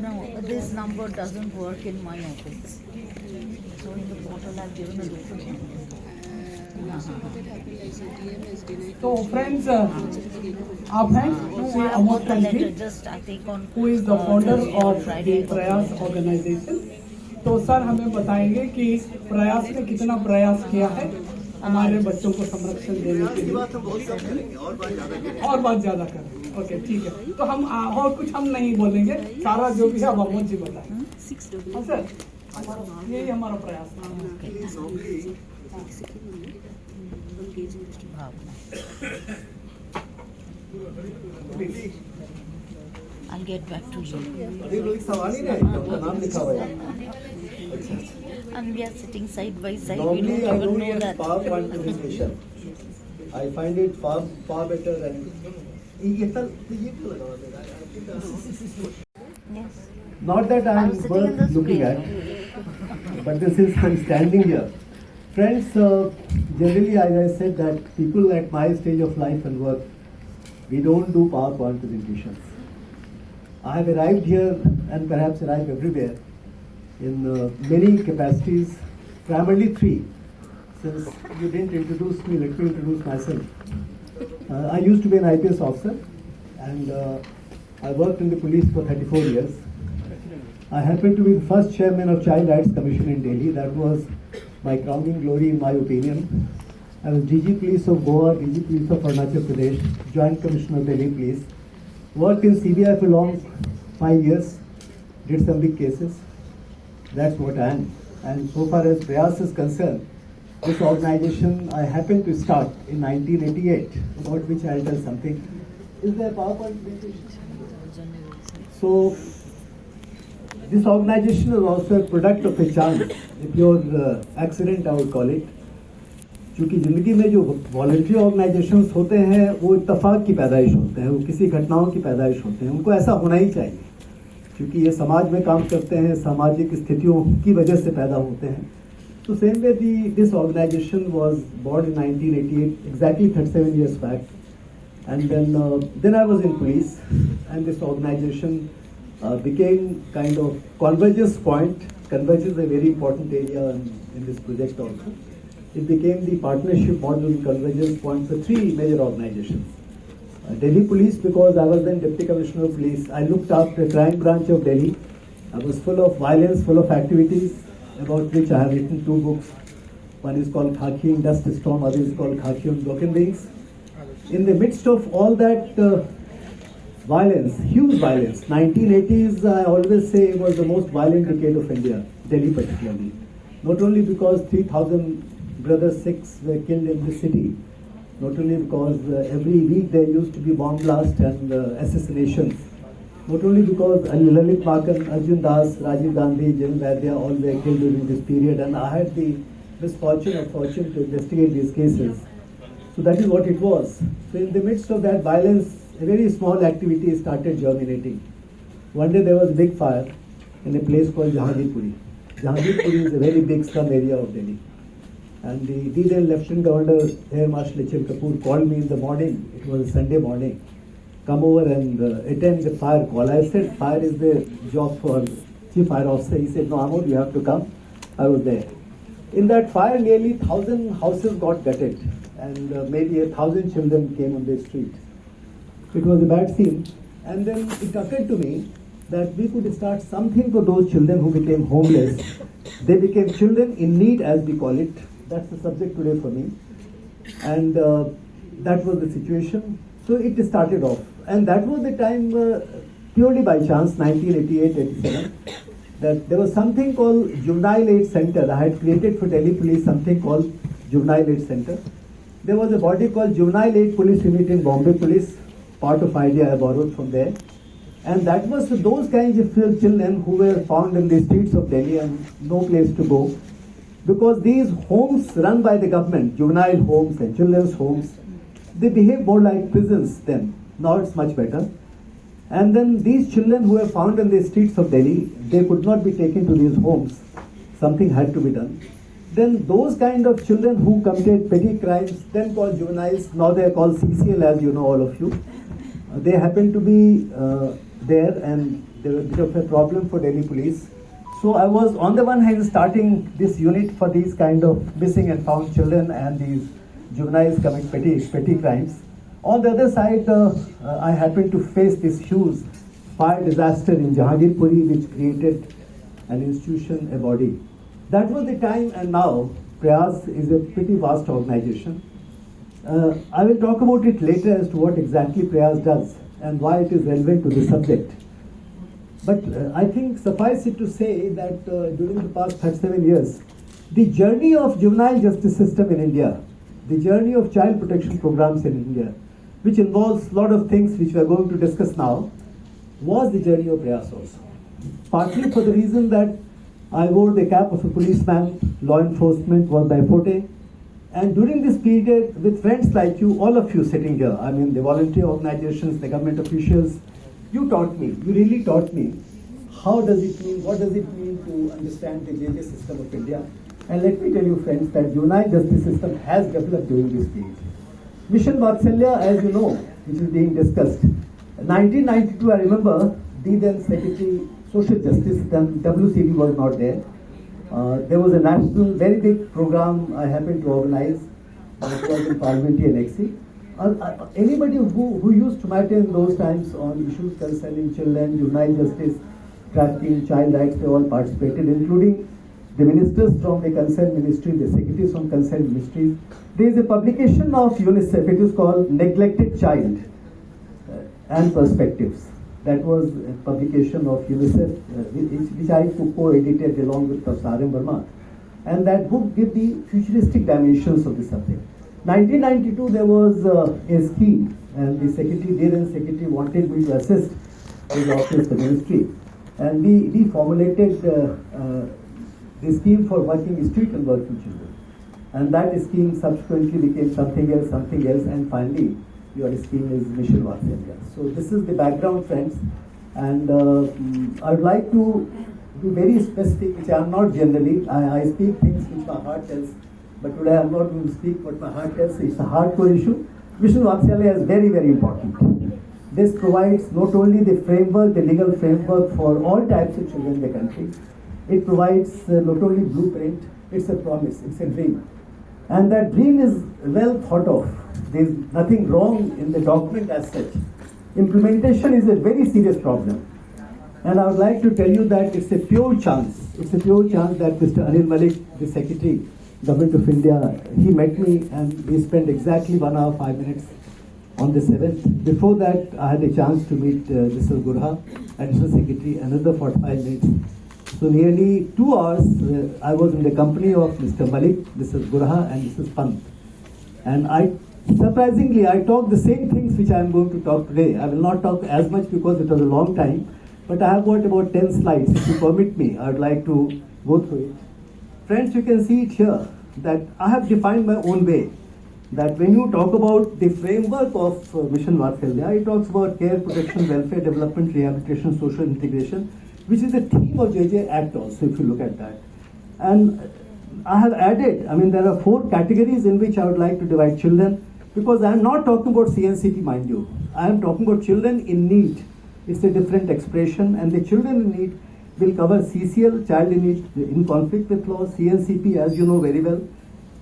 No, this number doesn't work in my office. So in the portal I've given a different number. So friends, our friends, No, Sri I have Amod got the letter, K, just I think on who is the founder Thursday or of Friday. the प्रयास organization. तो sir हमें बताएंगे कि इस प्रयास ने कितना प्रयास किया है हमारे बच्चों को संरक्षण देने के लिए और बात ज्यादा करें। ओके ठीक है, तो हम और कुछ हम नहीं बोलेंगे, सारा जो भी है अब अमोद जी बताएं। हाँ सर, यही हमारा प्रयास है। I'll get back to you. सवाल ही नहीं, आपका नाम लिखा हुआ है। And we are sitting side by side. Normally, We I don't don't even know use that. PowerPoint presentation. I find it far better and ये क्यों लगा हुआ है? Yes. Not that I I am was sitting in worth this looking place. at, but this is I'm standing here. Friends, generally, as I said, that people at my stage of life and work, we don't do PowerPoint presentations. I have arrived here and perhaps arrived everywhere in many capacities, primarily three. Since you didn't introduce me, let me introduce myself. I used to be an IPS officer and I worked in the police for 34 years. I happened to be the first chairman of Child Rights Commission in Delhi. That was my crowning glory in my opinion. I was DG Police of Goa, DG Police of Arunachal Pradesh, Joint Commissioner of Delhi Police. Worked in CBI for long 5 years, did some big cases. That's what I am. And so far as Prayas is concerned, this organization I happened to start in 1988, about which I'll tell something. Is there a PowerPoint presentation? So, this organization is also a product of a chance, a pure accident I would call it. क्योंकि ज़िंदगी में जो voluntary organisations होते हैं वो इत्तेफाक की पैदाइश होते हैं, वो किसी घटनाओं की पैदाइश होते हैं, उनको ऐसा होना ही चाहिए क्योंकि ये समाज में काम करते हैं, सामाजिक स्थितियों की वजह से पैदा होते हैं. तो same way this organization was born in 1988, exactly 37 years back, and then I was in police and this organization became kind of convergence point. Convergence is a very important area in this project also. It became the partnership model convergence point for three major organizations. Delhi Police, because I was then Deputy Commissioner of Police, I looked after the crime branch of Delhi. I was full of violence, full of activities, about which I have written 2 books. One is called Khaki in Dust Storm, other is called Khaki on Broken Wings. In the midst of all that violence, huge violence, 1980s I always say was the most violent decade of India, Delhi particularly. Not only because 3,000 brothers Sikhs were killed in the city, not only because every week there used to be bomb blasts and assassinations, not only because Lalit Makan, Arjun Das, Rajiv Gandhi, Jan Vaidya all were killed during this period, and I had the misfortune or fortune to investigate these cases. So that is what it was. So in the midst of that violence, a very small activity started germinating. One day there was a big fire in a place called Jahangirpuri. Jahangirpuri is a very big slum area of Delhi. And the then Lieutenant Governor Air Marshal H.M. Kapoor called me in the morning. It was a Sunday morning. Come over and attend the fire call. I said, fire is the job for Chief Fire Officer. He said, no, Amod, you have to come. I was there. In that fire, nearly 1,000 houses got gutted. And maybe 1,000 children came on the street. It was a bad scene. And then it occurred to me that we could start something for those children who became homeless. They became children in need, as we call it. That's the subject today for me. And that was the situation. So it started off. And that was the time, purely by chance, 1988-87, that there was something called Juvenile Aid Center. I had created for Delhi Police something called Juvenile Aid Center. There was a body called Juvenile Aid Police Unit in Bombay Police. Part of idea I borrowed from there. And that was for those kinds of children who were found in the streets of Delhi and no place to go. Because these homes run by the government, juvenile homes and children's homes, they behave more like prisons then. Now it's much better. And then these children who were found in the streets of Delhi, they could not be taken to these homes. Something had to be done. Then those kind of children who committed petty crimes, then called juveniles, now they are called CCL, as you know, all of you. They happen to be there, and there was a bit of a problem for Delhi police. So I was on the one hand starting this unit for these kind of missing and found children and these juveniles commit petty crimes. On the other side, I happened to face this huge fire disaster in Jahangirpuri, which created an institution, a body. That was the time, and now Prayas is a pretty vast organization. I will talk about it later as to what exactly Prayas does and why it is relevant to the subject. But I think suffice it to say that during the past 37 years, the journey of juvenile justice system in India, the journey of child protection programs in India, which involves a lot of things which we are going to discuss now, was the journey of Prayas also. Partly for the reason that I wore the cap of a policeman, law enforcement was my forte, and during this period, with friends like you, all of you sitting here, I mean the volunteer organizations, the government officials, you taught me, you really taught me how does it mean, what does it mean to understand the JJ system of India. And let me tell you friends that juvenile justice system has developed during this period. Mission Vatsalya, as you know, which is being discussed. 1992, I remember, the then Secretary Social Justice, then WCD was not there. There was a national, very big program I happened to organize. It was in Parliamentary annexing. Anybody who used to matter in those times on issues concerning children, juvenile justice, trafficking, child rights, they all participated, including the ministers from the concerned ministry, the secretaries from concerned ministries. There is a publication of UNICEF, it is called Neglected Child and Perspectives. That was a publication of UNICEF, which I co-edited along with Professor R.M. Verma. And that book gave the futuristic dimensions of the subject. 1992, there was a scheme, and the secretary, then secretary, wanted me to assist his office, the ministry. And we formulated the scheme for working street and working children. And that scheme subsequently became something else, and finally, your scheme is Mission Vatsalya. So this is the background, friends. And I would like to be very specific, which I am not generally. I speak things which my heart tells. But today I am not going to speak what my heart tells. It's a hardcore issue. Mission Vatsalya is very, very important. This provides not only the framework, the legal framework for all types of children in the country. It provides not only blueprint, it's a promise, it's a dream. And that dream is well thought of. There is nothing wrong in the document as such. Implementation is a very serious problem. And I would like to tell you that it's a pure chance. It's a pure chance that Mr. Anil Malik, the Secretary, Government of India, he met me and we spent exactly 1 hour, 5 minutes on the 7th. Before that, I had a chance to meet Mr. Gurha, Additional Secretary, another 45 minutes. So nearly 2 hours, I was in the company of Mr. Malik, Mrs. Gurha and Mrs. Kanth. And surprisingly, I talked the same things which I am going to talk today. I will not talk as much because it was a long time, but I have got about 10 slides. If you permit me, I would like to go through it. Friends, you can see it here that I have defined my own way. That when you talk about the framework of Mission Vatsalya, it talks about care, protection, welfare, development, rehabilitation, social integration, which is the theme of JJ Act also, if you look at that. And I have added, there are 4 categories in which I would like to divide children, because I am not talking about CNCT, mind you. I am talking about children in need. It's a different expression, and the children in need will cover CCL, child in need in conflict with law, CNCP, as you know very well.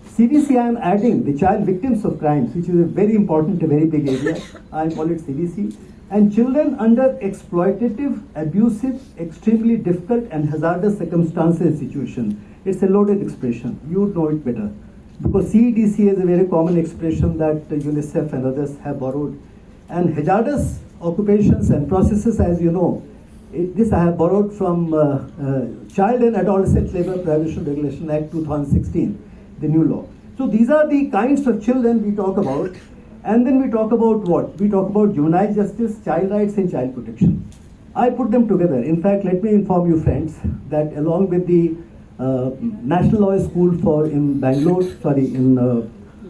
CVC, I am adding the child victims of crimes, which is a very important, a very big area. I call it CVC. And children under exploitative, abusive, extremely difficult and hazardous circumstances and situations. It's a loaded expression. You would know it better. Because CEDC is a very common expression that UNICEF and others have borrowed. And hazardous occupations and processes, as you know, this I have borrowed from Child and Adolescent Labor Prohibition Regulation Act 2016, the new law. So these are the kinds of children we talk about. And then we talk about what? We talk about juvenile justice, child rights and child protection. I put them together. In fact, let me inform you friends that along with the National Law School in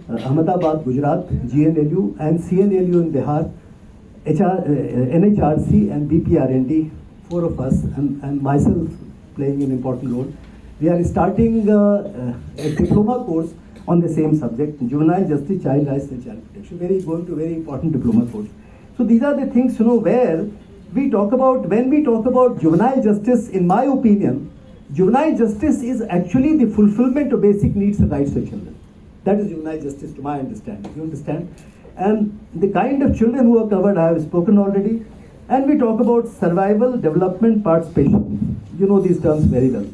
Ahmedabad, Gujarat, GNLU and CNLU in Bihar, NHRC and BPRND, 4 of us and myself playing an important role. We are starting a diploma course on the same subject, juvenile justice, child rights and child protection. Very important diploma course. So these are the things, where when we talk about juvenile justice, in my opinion, juvenile justice is actually the fulfillment of basic needs and rights of children. That is juvenile justice to my understanding. You understand? And the kind of children who are covered, I have spoken already. And we talk about survival, development, participation. You know these terms very well.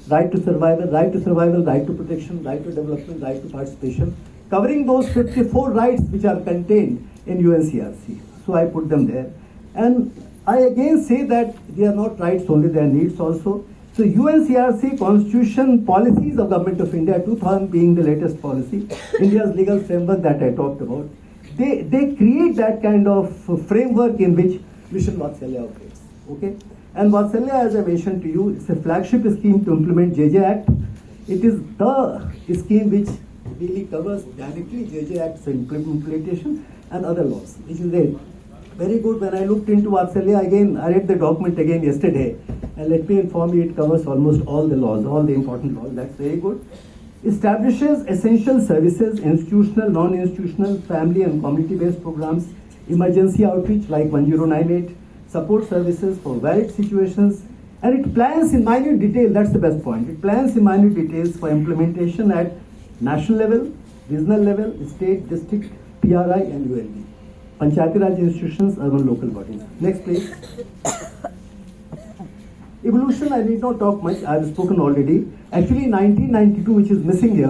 Right to survival, right to protection, right to development, right to participation. Covering those 54 rights which are contained in UNCRC. So I put them there. And I again say that they are not rights only, they are needs also. So UNCRC Constitution Policies of Government of India, 2000 being the latest policy, India's legal framework that I talked about, they create that kind of framework in which Mission Vatsalya operates. Okay? And Vatsalya, as I mentioned to you, it's a flagship scheme to implement JJ Act. It is the scheme which really covers directly JJ Act's implementation and other laws, which is very good. When I looked into Vatsalya again, I read the document again yesterday, and let me inform you, it covers almost all the laws, all the important laws. That's very good. Establishes essential services, institutional, non-institutional, family and community-based programs, emergency outreach like 1098, support services for varied situations, and it plans in minute detail, that's the best point, it plans in minute details for implementation at national level, regional level, state, district, PRI and ULB. Panchayati Raj institutions, urban local bodies. Next please. Evolution, I need not talk much, I have spoken already. Actually 1992, which is missing here,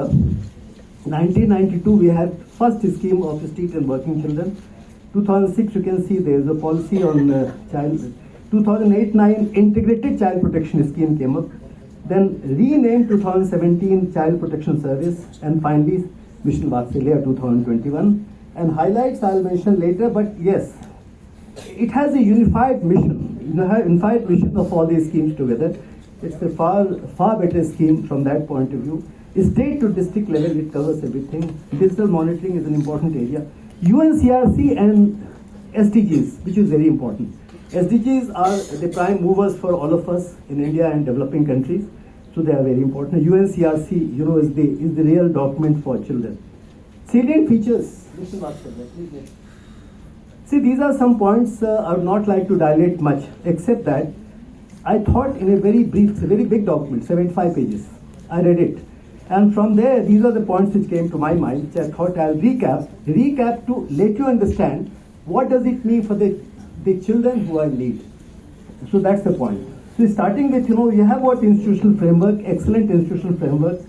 1992 we had first scheme of street and working children. 2006 you can see there is a policy on child. 2008-9 integrated child protection scheme came up. Then renamed 2017 Child Protection Service, and finally Mission Vatsalya 2021. And highlights I'll mention later, but yes, it has a unified mission, unified mission of all these schemes together. It's a far better scheme from that point of view. State to district level, it covers everything. Digital monitoring is an important area. UNCRC and SDGs, which is very important. SDGs are the prime movers for all of us in India and developing countries, so they are very important. UNCRC, you know, is the real document for children. Salient features. See, these are some points I would not like to dilate much, except that I thought in a very brief, it's a very big document, 75 pages. I read it. And from there, these are the points which came to my mind, which I thought I'll recap to let you understand what does it mean for the children who are in need. So that's the point. So starting with, you have got institutional framework, excellent institutional framework,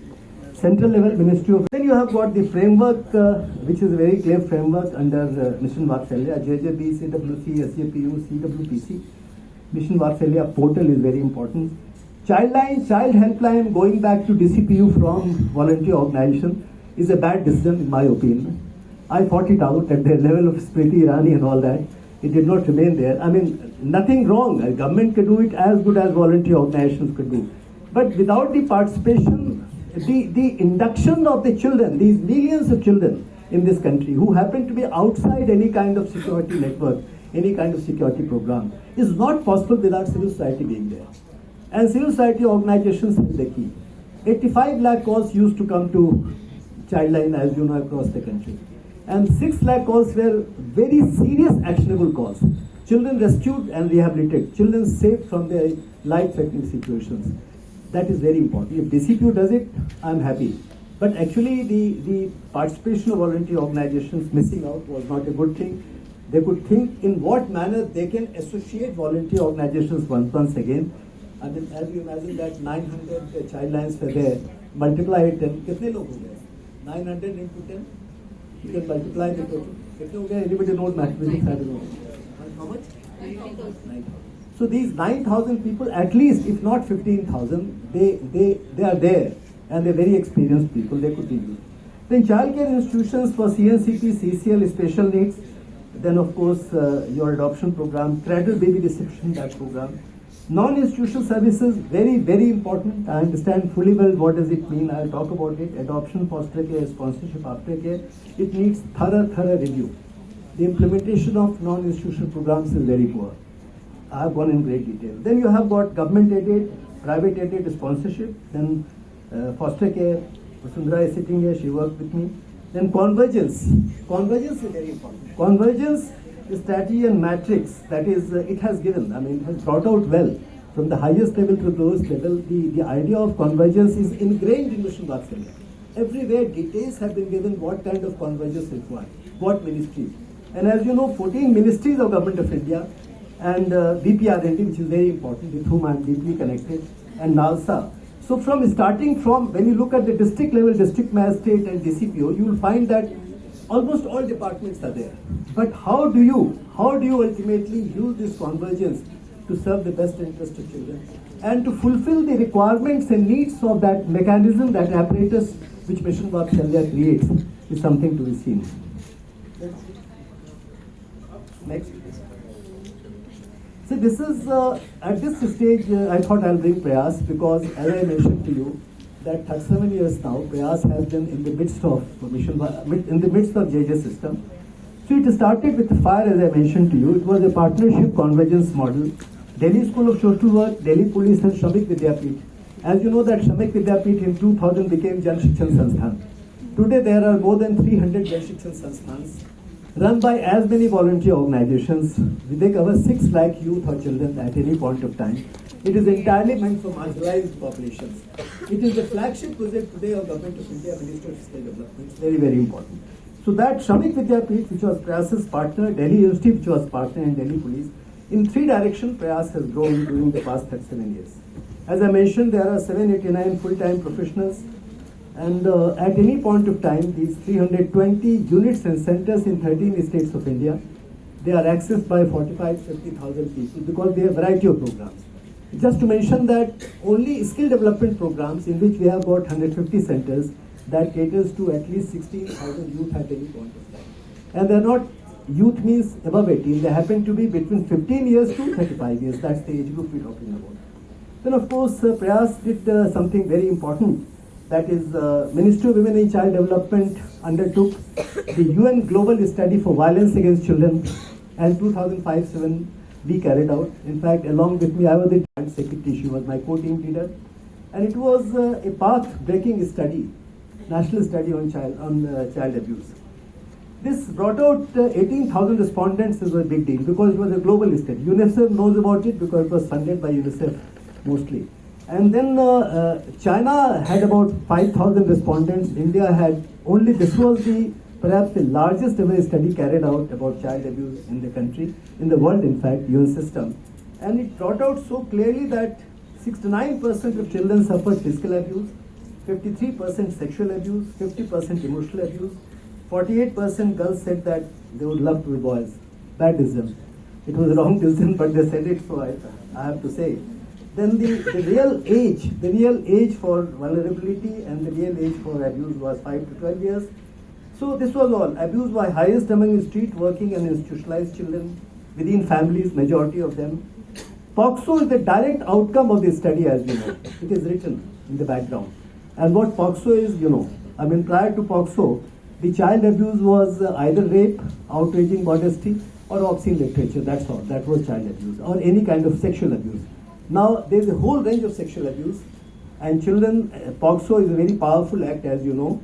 central level Ministry of. Then you have got the framework, which is a very clear framework under Mission Vatsalya, JJB, CWC, SJPU, CWPC. Mission Vatsalya portal is very important. Childline, child helpline, going back to DCPU from volunteer organization is a bad decision in my opinion. I fought it out at the level of Smriti Irani and all that. It did not remain there. I mean, nothing wrong. A government could do it as good as volunteer organizations could do. But without the participation, the induction of the children, these millions of children in this country who happen to be outside any kind of security network, any kind of security program, is not possible without civil society being there. And civil society organizations is the key. 85 lakh calls used to come to Childline, as you know, across the country. And 6 lakh calls were very serious actionable calls. Children rescued and rehabilitated. Children saved from their life-threatening situations. That is very important. If DCPU does it, I'm happy. But actually, the participation of volunteer organizations missing out was not a good thing. They could think in what manner they can associate volunteer organizations once again. I mean, as you imagine that 900 child lines were there, multiply it 10, कितने लोग हो गए? 900 into 10? You can multiply the total. कितने हो गए? Anybody knows mathematics? I don't know. How much? 9,000. So these 9,000 people, at least, if not 15,000, they are there, and they're very experienced people. They could be used. Then childcare institutions for CNCP, CCL, special needs. Then of course your adoption program, cradle baby reception, that program. Non-institutional services, very, very important. I understand fully well what does it mean. I'll talk about it. Adoption, foster care, sponsorship, aftercare. It needs thorough review. The implementation of non-institutional programs is very poor. I have gone in great detail. Then you have got government aided, private aided sponsorship. Then foster care. Sundara is sitting here. She worked with me. Then convergence. Convergence is very important. Convergence strategy and matrix that is it has given, I mean, it has brought out well from the highest level to the lowest level. The idea of convergence is ingrained in Mission Vatsalya. Everywhere details have been given what kind of convergence required, what ministry. And as you know, 14 ministries of Government of India and BPRND, which is very important, with whom I am deeply connected, and NALSA. So starting from when you look at the district level, district magistrate and DCPO, you will find that almost all departments are there. But how do you ultimately use this convergence to serve the best interest of children and to fulfill the requirements and needs of that mechanism, that apparatus which Mission Vatsalya creates, is something to be seen. Next. So this is, at this stage, I thought I'll bring Prayas because as I mentioned to you, that 37 years now, Prayas has been in the midst of JJ system. So it started with the fire, as I mentioned to you. It was a partnership convergence model. Delhi School of Social Work, Delhi Police and Shramik Vidyapeeth. As you know that Shramik Vidyapeeth in 2000 became Jan Shikshan Sansthan. Today there are more than 300 Jan Shikshan Sansthans run by as many volunteer organizations. They cover 6 lakh youth or children at any point of time. It is entirely meant for marginalized populations. It is the flagship project today of Government of India, Ministry of Skill Development. It's very, very important. So that Shramik Vidyapeeth, which was Prayas's partner, Delhi University, which was partner, and Delhi Police, in 3 directions, Prayas has grown during the past 37 years. As I mentioned, there are 789 full-time professionals, and at any point of time, these 320 units and centers in 13 states of India, they are accessed by 45-50,000 people because they have a variety of programs. Just to mention that only skill development programs in which we have got 150 centers that caters to at least 16,000 youth at any point of time. And they are not, youth means above 18, they happen to be between 15 years to 35 years, that's the age group we are talking about. Then of course Prayas did something very important, that is Ministry of Women and Child Development undertook the UN Global Study for Violence Against Children, and 2005-07 we carried out. In fact, along with me, I was the joint secretary, she was my co-team leader, and it was a path-breaking study, national study on child abuse. This brought out 18,000 respondents. Is a big deal because it was a global study. UNICEF knows about it because it was funded by UNICEF mostly. And then China had about 5,000 respondents. India had only, this was perhaps the largest ever study carried out about child abuse in the country, in the world in fact, UN system. And it brought out so clearly that 69% of children suffered physical abuse, 53% sexual abuse, 50% emotional abuse, 48% girls said that they would love to be boys. Bad decision. It was a wrong decision, but they said it, so I have to say. Then the real age for vulnerability and the real age for abuse was 5 to 12 years. So this was all. Abuse was highest among street working and institutionalized children within families, majority of them. POXO is the direct outcome of this study, as you know. It is written in the background. And what POXO is, you know, I mean, prior to POXO, the child abuse was either rape, outraging modesty, or obscene literature. That's all. That was child abuse, or any kind of sexual abuse. Now, there is a whole range of sexual abuse, and children, POXO is a very powerful act, as you know.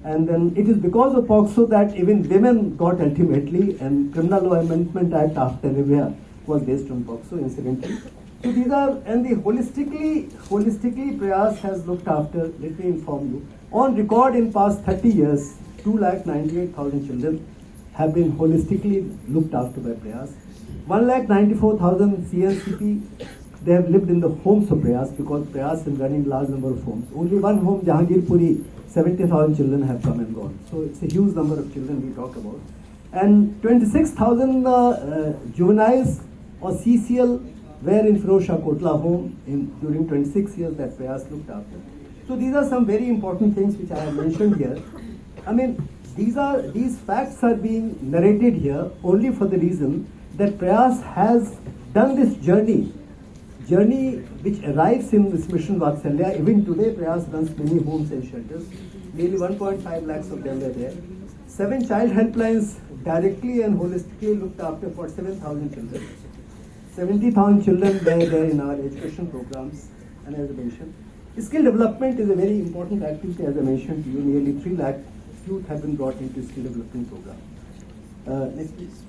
And then it is because of POXO that even women got ultimately, and Criminal Law Amendment Act after Revia was based on POXO, incidentally. So these are, and the holistically Prayas has looked after, let me inform you, on record in past 30 years, 298,000 children have been holistically looked after by Prayas. 194,000 CNCP, they have lived in the homes of Prayas because Prayas is running large number of homes. Only one home, Jahangirpuri, 70,000 children have come and gone. So it's a huge number of children we talk about. And 26,000 juveniles or CCL were in Firozshah Kotla home during 26 years that Prayas looked after. So these are some very important things which I have mentioned here. I mean, these facts are being narrated here only for the reason that Prayas has done this journey which arrives in this Mission Vatsalya. Even today, Prayas runs many homes and shelters. Nearly 1.5 lakhs of them are there. 7 child helplines directly and holistically looked after for 7,000 children. 70,000 children were there in our education programs. And as I mentioned, skill development is a very important activity. As I mentioned to you, nearly 3 lakh youth have been brought into skill development program. Next please.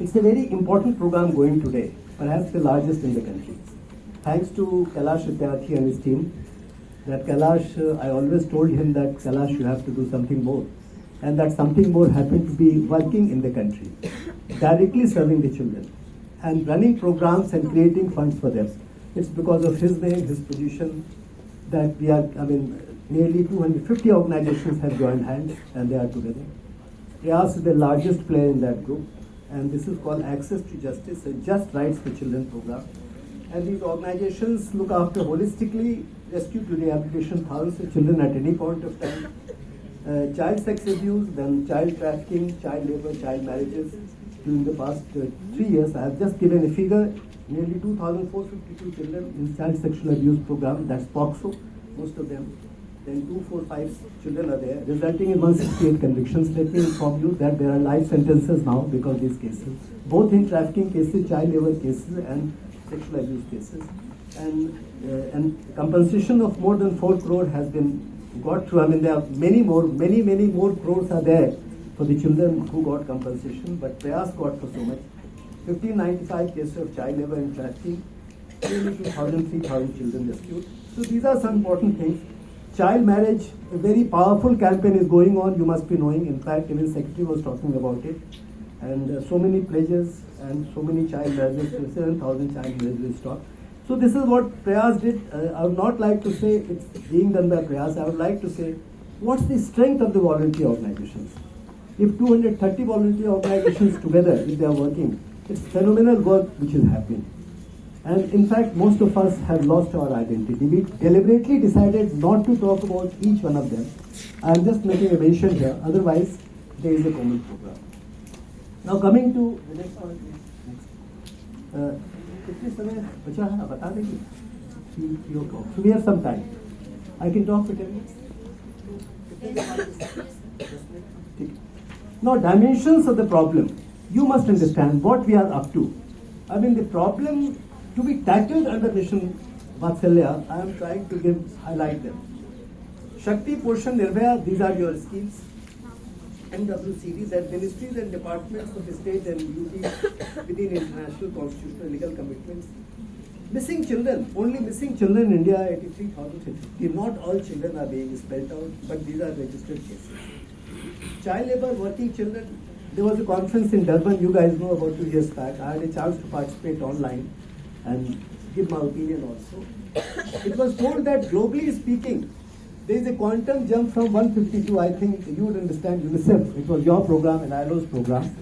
It's a very important program going today, perhaps the largest in the country. Thanks to Kailash Vidyarthi and his team, that Kailash, I always told him that Kailash, you have to do something more. And that something more happened to be working in the country, directly serving the children, and running programs and creating funds for them. It's because of his name, his position, that we are, nearly 250 organizations have joined hands and they are together. Prayas is the largest player in that group, and this is called Access to Justice, a Just Rights for Children program. And these organizations look after holistically rescue to rehabilitation thousands of children at any point of time. Child sex abuse, then child trafficking, child labor, child marriages. During the past 3 years, I have just given a figure, nearly 2,452 children in child sexual abuse program, that's POXO, most of them. Then 245 children are there, resulting in 168 convictions. Let me inform you that there are life sentences now because of these cases, both in trafficking cases, child labor cases, and sexual abuse cases. And compensation of more than 4 crore has been got through. There are many more crores are there for the children who got compensation, but Prayas got for so much. 1595 cases of child labor and trafficking, nearly 2,000, 3,000 children rescued. So these are some important things. Child marriage, a very powerful campaign is going on, you must be knowing. In fact, even Secretary was talking about it. And so many pledges and so many child marriages, 7,000 child marriages stopped. So this is what Prayas did. I would not like to say it's being done by Prayas. I would like to say, what's the strength of the voluntary organizations? If 230 voluntary organizations together, if they are working, it's phenomenal work which is happening. And in fact, most of us have lost our identity. We deliberately decided not to talk about each one of them. I am just making a mention here. Otherwise, there is a common program. Now coming to the next one. So we have some time. I can talk for 10 minutes. Now, dimensions of the problem. You must understand what we are up to. The problem to be tackled under Mission Vatsalya, I am trying to highlight them. Shakti, Poshan, Nirbhaya, these are your schemes. NWCDs and ministries and departments of the state and UT within international constitutional legal commitments. Missing children, only missing children in India, 83,050. Not all children are being spelled out, but these are registered cases. Child labor, working children. There was a conference in Durban, you guys know, about 2 years back. I had a chance to participate online and give my opinion also. It was told that globally speaking, there is a quantum jump from 152, I think you would understand, UNICEF, it was your program and ILO's program.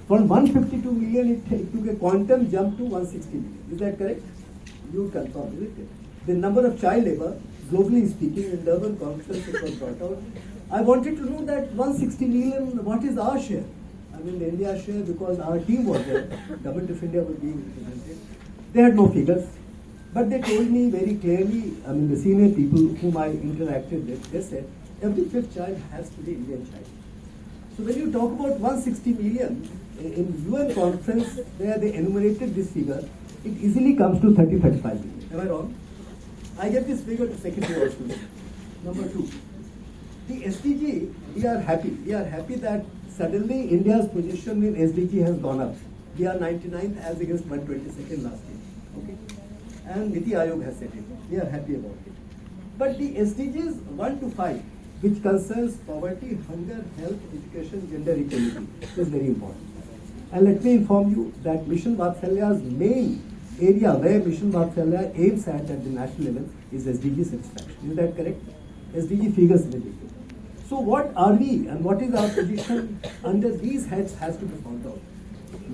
From 152 million, it took a quantum jump to 160 million. Is that correct? You would confirm, isn't it? The number of child labor, globally speaking, in Durban conference it was brought out. I wanted to know that 160 million, what is our share? The India share, because our team was there, Government of India was being represented. They had no figures, but they told me very clearly, the senior people whom I interacted with, they said, every 5th child has to be Indian child. So when you talk about 160 million, in UN conference, where they enumerated this figure, it easily comes to 30-35 million. Am I wrong? I get this figure to Secretary also. Number 2, the SDG, we are happy. We are happy that suddenly India's position in SDG has gone up. We are 99th as against 122nd last year. Okay? And Niti Ayog has said it. We are happy about it. But the SDGs 1 to 5, which concerns poverty, hunger, health, education, gender equality, is very important. And let me inform you that Mission Vatsalya's main area where Mission Vatsalya aims at the national level is SDG satisfaction. Is that correct? SDG figures will be. So what are we and what is our position under these heads has to be found out.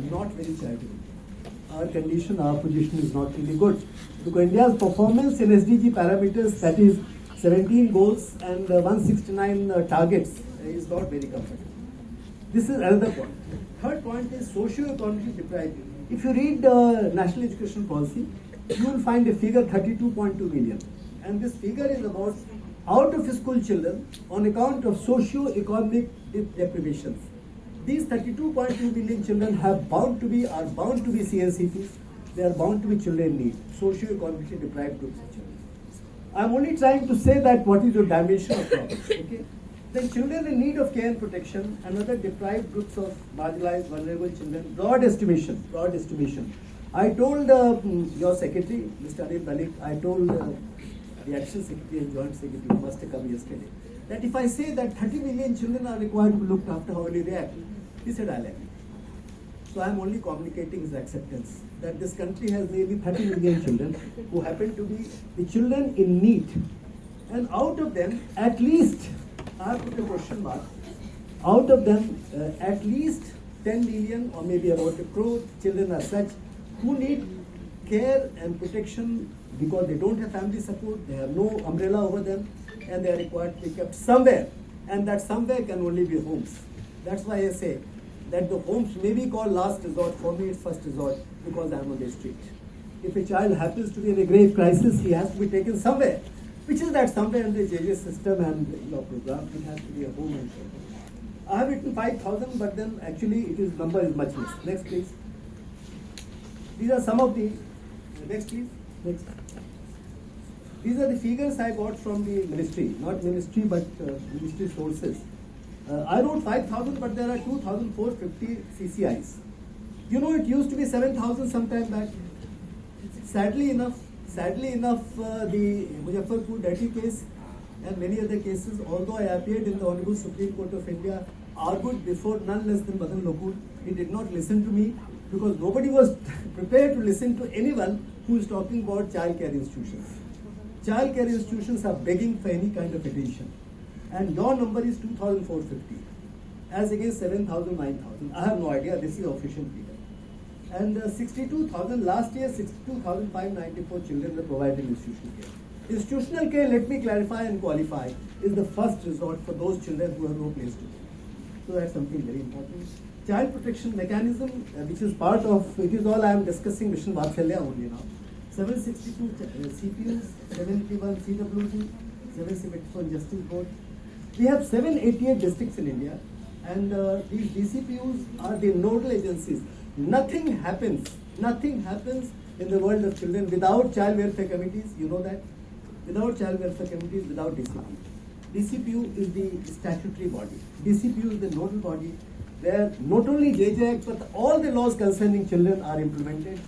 Not very charitable. Our condition, our position is not really good. Because India's performance in SDG parameters, that is 17 goals and 169 targets, is not very comfortable. This is another point. Third point is socio-economically deprived. If you read the National Education Policy, you will find a figure 32.2 million. And this figure is about out-of-school children on account of socio-economic deprivations. These 32.2 million children are bound to be CNCPs. They are bound to be children in need, socio-economically deprived groups of children. I am only trying to say that what is your dimension of problems. Okay? Then children in need of care and protection, another deprived groups of marginalized, vulnerable children, broad estimation. I told your secretary, Mr. Anil Malik, I told the Action Secretary and Joint Secretary, who must have come yesterday, that if I say that 30 million children are required to be looked after, how will he react? He said, I'll agree. So I am only communicating his acceptance that this country has nearly 30 million children who happen to be the children in need. And out of them, at least, I have put a question mark, out of them, at least 10 million or maybe about a crore children are such who need care and protection because they don't have family support, they have no umbrella over them, and they are required to be kept somewhere. And that somewhere can only be homes. That's why I say that the homes may be called last resort. For me, it's first resort because I am on the street. If a child happens to be in a grave crisis, he has to be taken somewhere. Which is that somewhere in the JJ system and your program, it has to be a home and shelter. I have written 5,000, but then actually number is much less. Next, please. These are some of the. Next, please. Next. These are the figures I got from the ministry, not ministry, but ministry sources. I wrote 5,000, but there are 2,450 CCIs. You know, it used to be 7,000 some time back. Sadly enough, the Muzaffarpur Dirty case and many other cases, although I appeared in the Honorable Supreme Court of India, argued before none less than Madan Lokur, he did not listen to me because nobody was prepared to listen to anyone who is talking about child care institutions. Child care institutions are begging for any kind of attention. And your number is 2,450 as against 7,000, 9,000. I have no idea, this is the official figure. And 62,000, last year 62,594 children were provided institutional care. Institutional care, let me clarify and qualify, is the first resort for those children who have no place to go. So that's something very important. Child protection mechanism, which is part of, it is all I am discussing Mission Vatsalya only now. 762 CPUs, 71 CWD, 774 Justice Board. We have 788 districts in India, and these DCPUs are the nodal agencies. Nothing happens in the world of children without child welfare committees, you know that? Without child welfare committees, without DCPU. DCPU is the statutory body. DCPU is the nodal body where not only JJ Act but all the laws concerning children are implemented.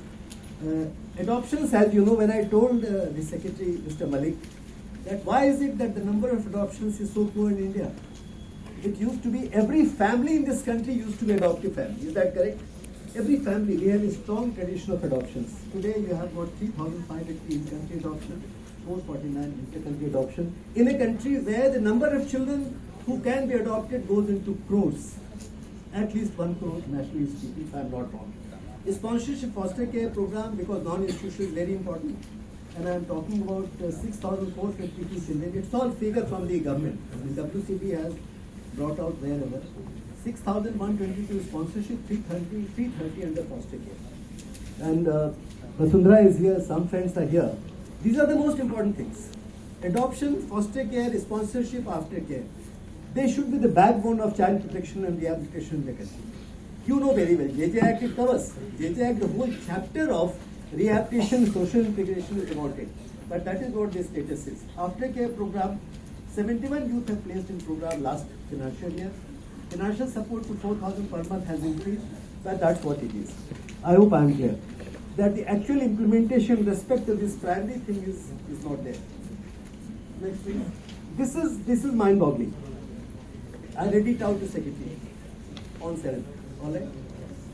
Adoptions, as you know, when I told the Secretary, Mr. Malik, that why is it that the number of adoptions is so poor in India? It used to be every family in this country used to be adoptive family. Is that correct? Every family, we have a strong tradition of adoptions. Today you have got 3,580 in-country adoption, 449 inter-country adoption. In a country where the number of children who can be adopted goes into crores. At least 1 crore nationally speaking, if I am not wrong. A sponsorship foster care program, because non-institutional is very important. And I am talking about 6,452 children. It's all figure from the government. The WCB has brought out wherever. 6,122 sponsorship, 330 under foster care. And Vasundhara is here, some friends are here. These are the most important things. Adoption, foster care, sponsorship, aftercare. They should be the backbone of child protection and rehabilitation in the country. You know very well, JJ Act it covers. JJ Act, the whole chapter of rehabilitation, social integration is about it. But that is what the status is. Aftercare program, 71 youth have placed in program last financial year. Financial support to 4,000 per month has increased, but that's what it is. I hope I am clear. That the actual implementation with respect to this primary thing is not there. Next please. This is mind-boggling. I read it out to Secretary on 7th. Alright?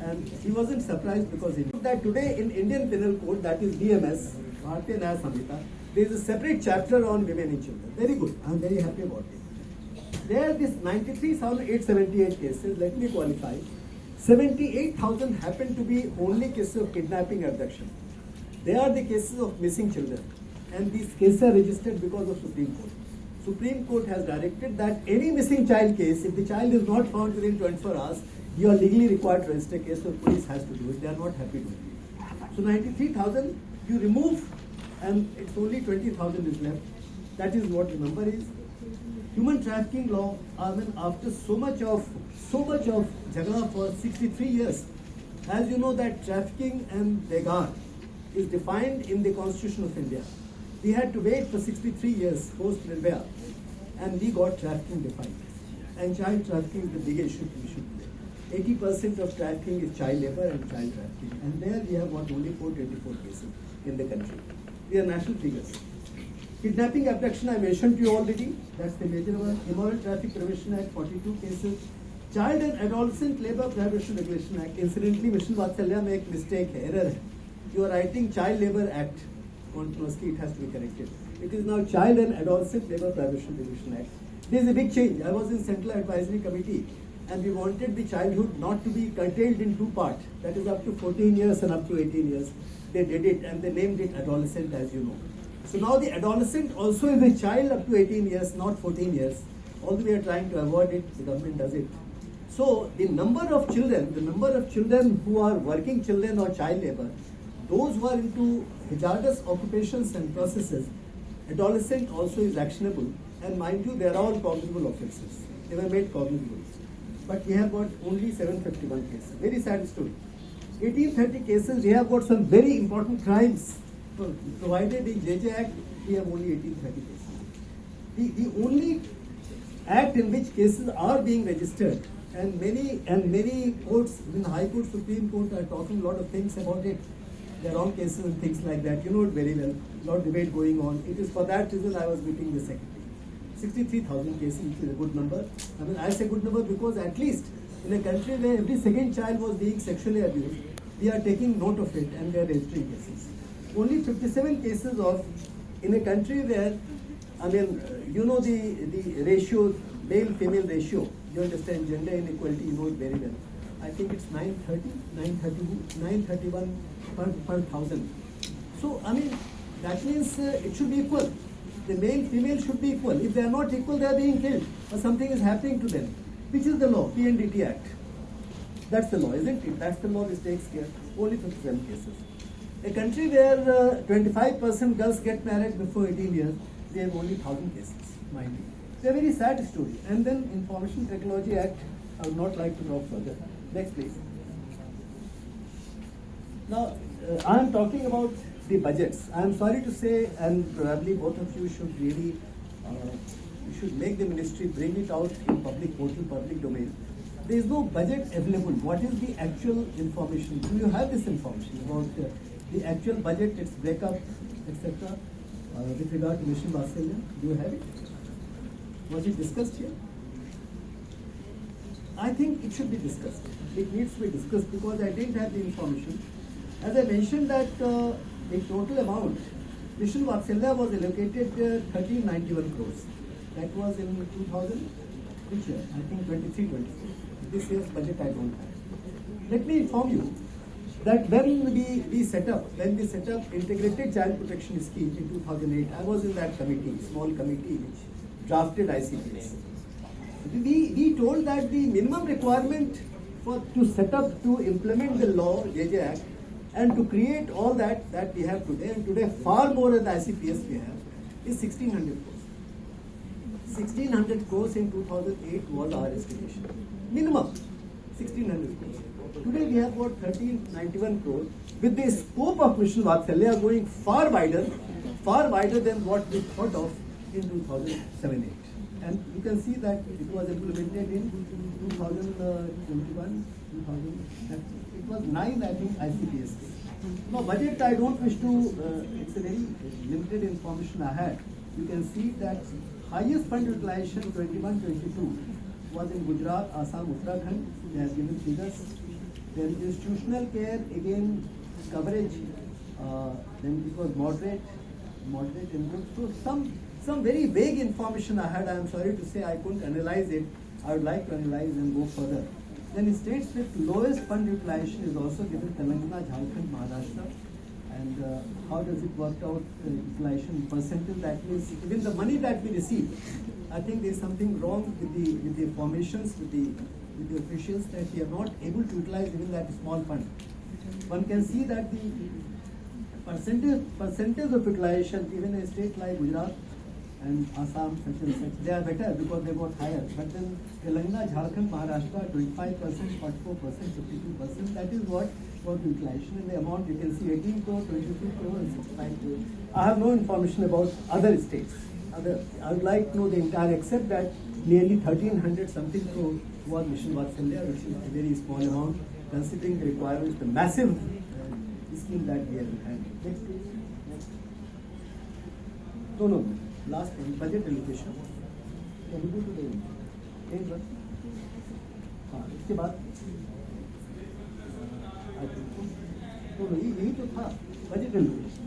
And he wasn't surprised because he knew that today in Indian Penal Code, that is BMS, Bharatiya Nyaya Samhita, there is a separate chapter on women and children. Very good. I am very happy about it. There this 93,878 cases, let me qualify, 78,000 happen to be only cases of kidnapping and abduction. They are the cases of missing children. And these cases are registered because of Supreme Court. Supreme Court has directed that any missing child case, if the child is not found within 24 hours, you are legally required to register a case, so police has to do it. They are not happy doing it. So 93,000 you remove, and it's only 20,000 is left. That is what the number is. Human trafficking law, I mean, after so much of jagla for 63 years, as you know that trafficking and begar is defined in the Constitution of India. We had to wait for 63 years post Nirbhaya, and we got trafficking defined. And child trafficking is the big issue we should play. 80% of trafficking is child labor and child trafficking. And there we have got only 424 cases in the country. They are national figures. Kidnapping, abduction, I mentioned to you already. That's the major one. Immoral Traffic Prevention Act, 42 cases. Child and Adolescent Labor Prohibition Regulation Act. Incidentally, Mission Vatsalya में एक mistake है, error है. You are writing Child Labor Act. Continuously, it has to be corrected. It is now Child and Adolescent Labor Prohibition Regulation Act. There is a big change. I was in Central Advisory Committee, and we wanted the childhood not to be curtailed in two parts. That is up to 14 years and up to 18 years. They did it, and they named it adolescent, as you know. So now the adolescent also is a child up to 18 years, not 14 years. Although we are trying to avoid it, the government does it. So the number of children who are working children or child labor, those who are into hazardous occupations and processes, adolescent also is actionable. And mind you, they are all cognizable offences. They were made cognizable. But we have got only 751 cases. Very sad story. 1830 cases, we have got some very important crimes provided in JJ Act. We have only 1830 cases. The only act in which cases are being registered, and many courts, even High Court, Supreme Court are talking a lot of things about it. There are wrong cases and things like that. You know it very well. A lot of debate going on. It is for that reason I was meeting the secretary. 63,000 cases, which is a good number. I mean, I say good number because at least in a country where every second child was being sexually abused, we are taking note of it and we are registering cases. Only 57 cases of, in a country where, I mean, you know the ratio, male-female ratio, you understand gender inequality, you know it very well. I think it's 931 per thousand. So, I mean, that means it should be equal. The male-female should be equal. If they are not equal, they are being killed or something is happening to them. Which is the law? PNDT Act. That's the law, isn't it? That's the law which takes care. Only 57 cases. A country where 25% girls get married before 18 years, they have only 1,000 cases, mind you. It's a very sad story. And then Information Technology Act, I would not like to talk further. Next, please. Now, I am talking about the budgets. I am sorry to say, and probably both of you should really, you should make the ministry bring it out in public portal, public domain. There is no budget available. What is the actual information? Do you have this information about the actual budget, its breakup, etc. With regard to Mission Vatsalya? Do you have it? Was it discussed here? I think it should be discussed. It needs to be discussed because I didn't have the information. As I mentioned that the total amount, Mission Vatsalya was allocated 1391 crores. That was in 2000, which year? I think 23-24. This year's budget I don't have. Let me inform you that when we set up Integrated Child Protection Scheme in 2008, I was in that committee, small committee which drafted ICPS. We told that the minimum requirement to set up, to implement the law, JJ Act, and to create all that we have today, and today far more than the ICPS we have, is 1,600 crores. 1,600 crores in 2008 was our estimation. Minimum 1,600 crores. Today we have got 1,391 crores with the scope of Mission Vatsalya going far wider than what we thought of in 2007-8. And you can see that it was implemented in 2021, 2000. It was 9, I think, ICPS. Now, budget I don't wish to, it's a very limited information I had. You can see that highest fund utilization 21-22 was in Gujarat, Assam, Uttarakhand. They have given figures. Then institutional care, again, coverage, then it was moderate input. So some very vague information I had. I am sorry to say I couldn't analyze it. I would like to analyze and go further. Then states with lowest fund utilization is also given Telangana, Jharkhand, Maharashtra. And how does it work out utilization percentage? That means even the money that we receive, I think there is something wrong with the formations, with the officials, that we are not able to utilize even that small fund. One can see that the percentage of utilization, even a state like Gujarat and Assam, such and such, they are better because they got higher. But then Telangana, Jharkhand, Maharashtra, 25%, 44%, 52%, that is what utilization. And the amount you can see 18 crore, 22 crore and 65 crore. I have no information about other states. I would like to know the entire, except that nearly 1300 something crore was Mission Vatsalya, which is a very small amount considering the requirements, the massive scheme that we have in hand. Next please. Next. No. Last one, budget allocation. Can you go to the page one? हाँ, इसके बाद तो यही तो था budget allocation.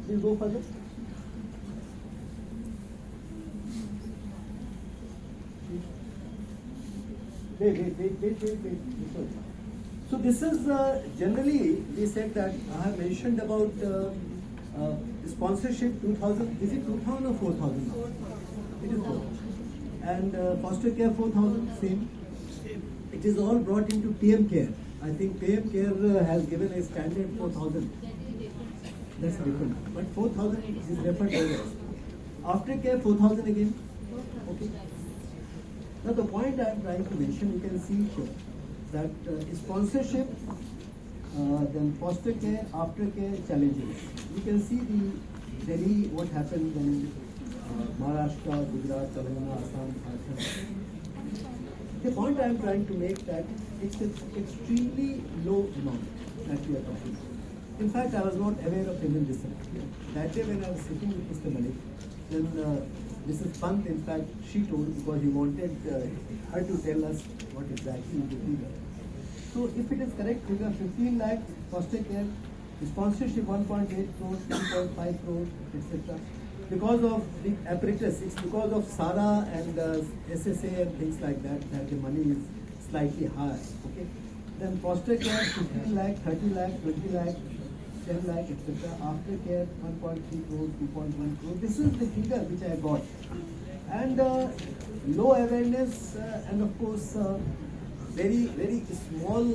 Please go further. Wait. So this is generally we said that I have mentioned about sponsorship 2000. Is it 2000 or 4000 now? It is 4000. And foster care 4000 same. It is all brought into PM Care. I think PM Care has given a standard 4000. That's different. But 4000 is referred to as after care 4000 again. Okay. Now the point I am trying to mention, you can see here that sponsorship, then foster care, aftercare challenges. You can see the Delhi, what happened when Maharashtra, Gujarat, Telangana, Assam, Jharkhand. The point I am trying to make that it's an extremely low amount that we are talking about. In fact, I was not aware of even this. That day when I was sitting with Mr. Malik, then Mrs. Kanth, in fact, she told because he wanted her to tell us what exactly is the figure. So if it is correct figure, 15 lakh foster care, sponsorship 1.8 crores, 2.5 crores, etc. Because of the apparatus, it's because of SARA and SSA and things like that that the money is slightly higher. Okay. Then foster care 15 lakh, 30 lakh, 20 lakh, 10 lakh, etc. Aftercare 1.3 crores, 2.1 crores. This is the figure which I got. And low awareness and of course very, very small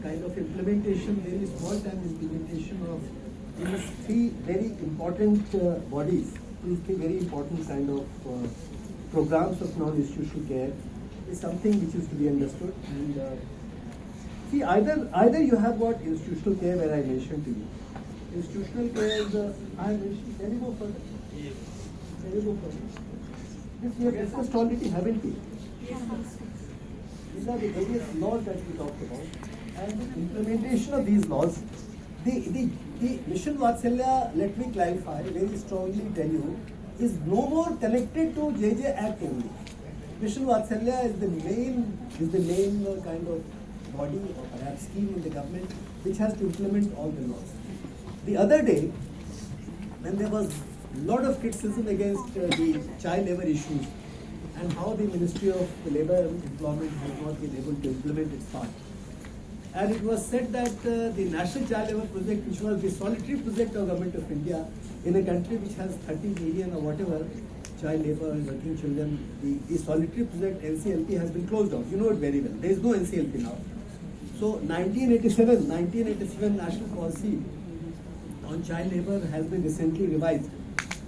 kind of implementation, very small time implementation of these three very important bodies, these three very important kind of programs of non-institutional care is something which is to be understood. And see, either you have got institutional care where I mentioned to you. Institutional care is I mentioned. Can you go further? Can you go further? This we have discussed already, haven't we? These are the various laws that we talked about, and the implementation of these laws. The Mission Vatsalya, let me clarify very strongly tell you, is no more connected to JJ Act only. Mission Vatsalya is the main kind of body or perhaps scheme in the government which has to implement all the laws. The other day, when there was a lot of criticism against the child labour issues and how the Ministry of Labour and Employment has not been able to implement its part. And it was said that the National Child Labour Project, which was the solitary project of Government of India in a country which has 30 million or whatever child labour and working children, the solitary project NCLP has been closed down. You know it very well. There is no NCLP now. So 1987 National Policy on Child Labour has been recently revised.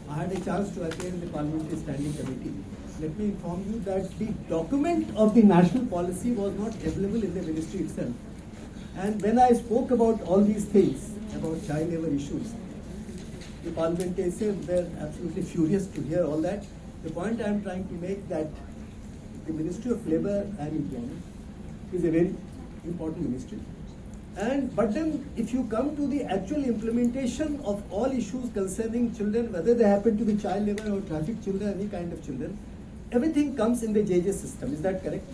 I had a chance to attend the Parliamentary Standing Committee. Let me inform you that the document of the national policy was not available in the ministry itself. And when I spoke about all these things, about child labour issues, the parliamentarians were absolutely furious to hear all that. The point I am trying to make that the Ministry of Labour and Employment is a very important ministry. But then if you come to the actual implementation of all issues concerning children, whether they happen to be child labour or trafficked children, any kind of children, everything comes in the JJ system. Is that correct?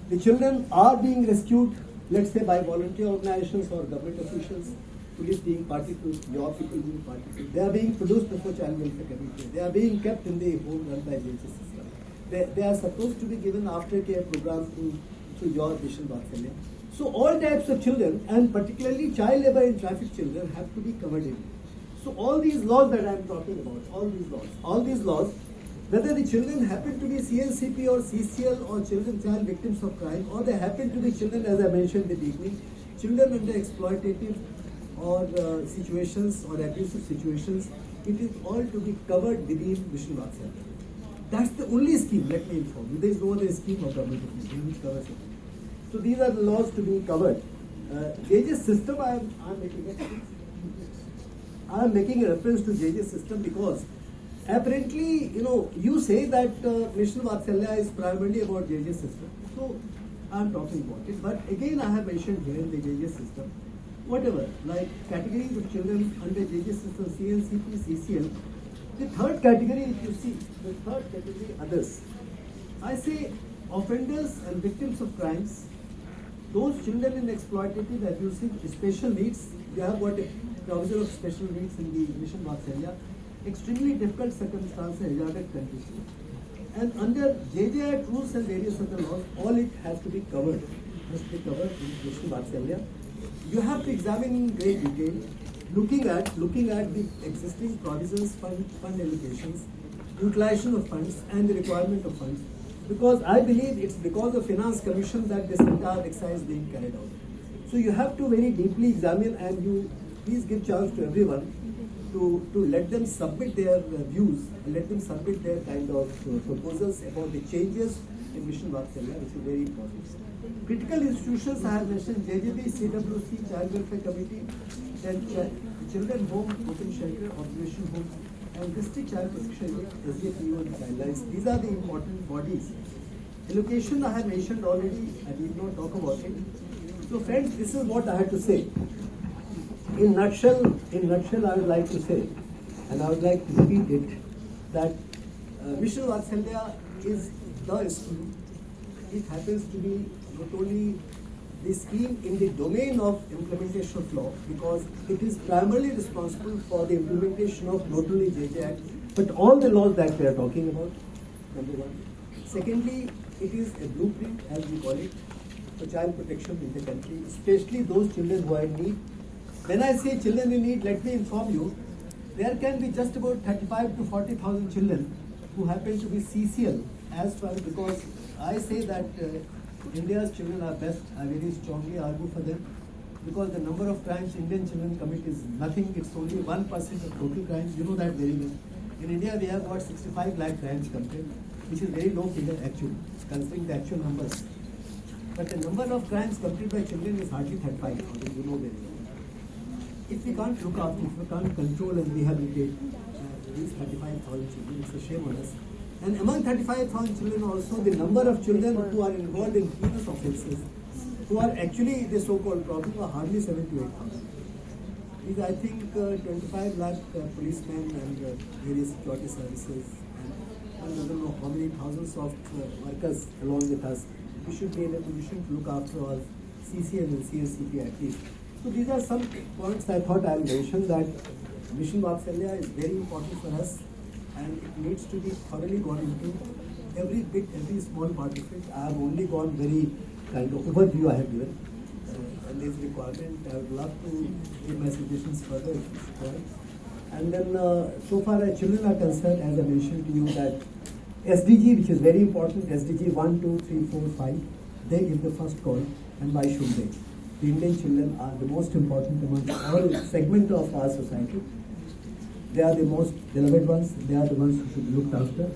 The children are being rescued, let's say by volunteer organizations or government officials, police being party to, your people being party to. They are being produced before Child Welfare Committee. They are being kept in the home run by JJ system. They are supposed to be given aftercare programs through your Mission Vatsalya. So all types of children, and particularly child labour and trafficked children, have to be covered in. So all these laws that I am talking about, all these laws, whether the children happen to be CLCP or CCL or child victims of crime, or they happen to be children, as I mentioned in the beginning, children under exploitative or situations or abusive situations, it is all to be covered within Mission Vatsalya. That's the only scheme, let me inform you. There is no other scheme of government of India which covers it. So these are the laws to be covered. JJ system I am making it. I am making a reference to JJ system because apparently, you say that Mission Vatsalya is primarily about JJ system. So I am talking about it. But again, I have mentioned here in the JJ system, whatever, like categories of children under JJ system, CNCP, CCL. The third category, if you see, the third category, others. I say offenders and victims of crimes, those children in exploitative, abusive, special needs, they have got a provision of special needs in the Mission Vatsalya, extremely difficult circumstances, hazardous conditions. And under JJ Act rules and various other laws, all it has to be covered. Has to be covered in Mission Vatsalya. You have to examine in great detail, looking at the existing provisions, fund allocations, utilization of funds, and the requirement of funds. Because I believe it's because of Finance Commission that this entire exercise is being carried out. So you have to very deeply examine, and you please give chance to everyone to let them submit their views, let them submit their kind of proposals about the changes in Mission Vatsalya, which is very important. Critical institutions I have mentioned, JJB, CWC, Child Welfare Committee, then Children Home, Open Shelter, Observation Home, and District Child Protection Unit, SJPO and Guidelines. These are the important bodies. Allocation I have mentioned already, I need not talk about it. So friends, this is what I have to say. In nutshell, I would like to say, and I would like to repeat it, that Mission Vatsalya is the scheme. It happens to be not only the scheme in the domain of implementation of law, because it is primarily responsible for the implementation of not only JJ Act, but all the laws that we are talking about, number one. Secondly, it is a blueprint, as we call it, for child protection in the country, especially those children who are in need. When I say children in need, let me inform you, there can be just about 35 to 40,000 children who happen to be CCL, as far because I say that India's children are best. I very strongly argue for them, because the number of crimes Indian children commit is nothing. It's only 1% of total crimes. You know that very well. In India, we have got 65 lakh crimes committed, which is very low figure actually, considering the actual numbers. But the number of crimes committed by children is hardly 35,000. You know very well. If we can't look after, if we can't control and rehabilitate these 35,000 children, it's a shame on us. And among 35,000 children also, the number of children who are involved in heinous offences, who are actually the so-called problem, are hardly 7 to 8,000. These, I think, 25 lakh policemen and various security services, and I don't know how many thousands of workers along with us. We should be in a position to look after all CCL and CNCP at least. So these are some points I thought I'll mention, that Mission Vatsalya is very important for us, and it needs to be thoroughly gone into every bit, every small part of it. I have only gone very kind of overview I have given, and there is requirement. I would love to give my suggestions further if it's required. And then so far as children are concerned, as I mentioned to you, that SDG, which is very important, SDG 1, 2, 3, 4, 5, they give the first call, and why should they? The Indian children are the most important among all segments of our society. They are the most beloved ones. They are the ones who should be looked after.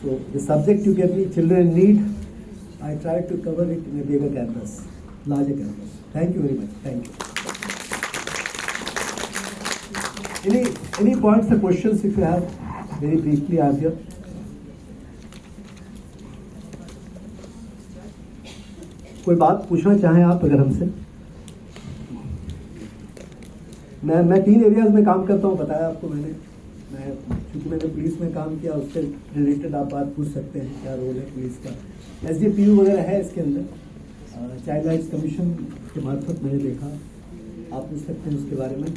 So the subject you gave me, children in need, I tried to cover it in a bigger canvas, larger canvas. Thank you very much. Thank you. Any points or questions if you have? Very briefly, I am here. कोई बात पूछना चाहें आप अगर हमसे? मैं 3 areas में काम करता हूँ, बताया आपको मैंने। क्योंकि मैंने पुलिस में काम किया, उससे रिलेटेड आप बात पूछ सकते हैं, क्या रोल है पुलिस का। SJPU वगैरह है इसके अंदर, चाइल्ड राइट्स कमीशन के मार्फत मैंने देखा, आप पूछ सकते हैं उसके बारे में।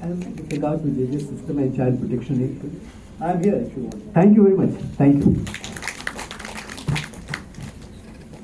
And with regard to JJ system and child protection act, I am here if you want. Thank you very much. Thank you.